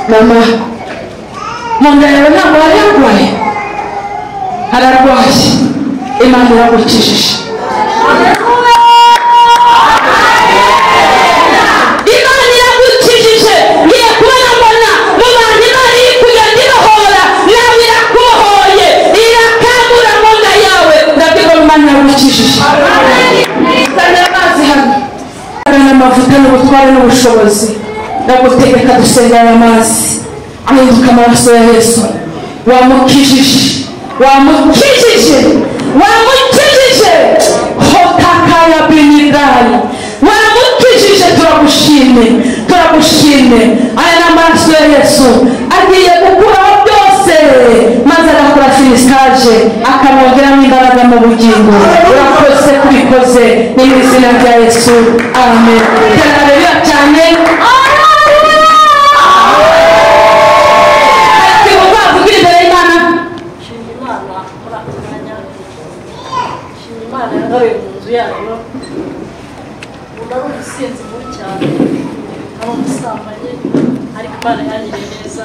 mama munda yawe ntabwo wari yarwaye ararwaye Imana iragukijije Imana iragukijije ngiye kubona mbona mu bantu Imana iri kugenda irohora nawe irakubohoye irakangura munda yawe ndavuga Imana iragukijije kandi amazi hano n'amavuta n'ubutware n'ubushobozi ndagutegeka dusenga aya mazi ahinduka amaraso ya Yesu wamukijije hotakaya binidari wamukijije turagushime aya n'amaraso ya Yesu agiye gukuraho byose maze agakora finisaje akamwongeramo imbaraga mu bugingo urakoze kubikoze mu izina rya Yesu amen haleluya cyane yayo umuntu usinzi muri cyane abo musamanye ariko Imana yanyire neza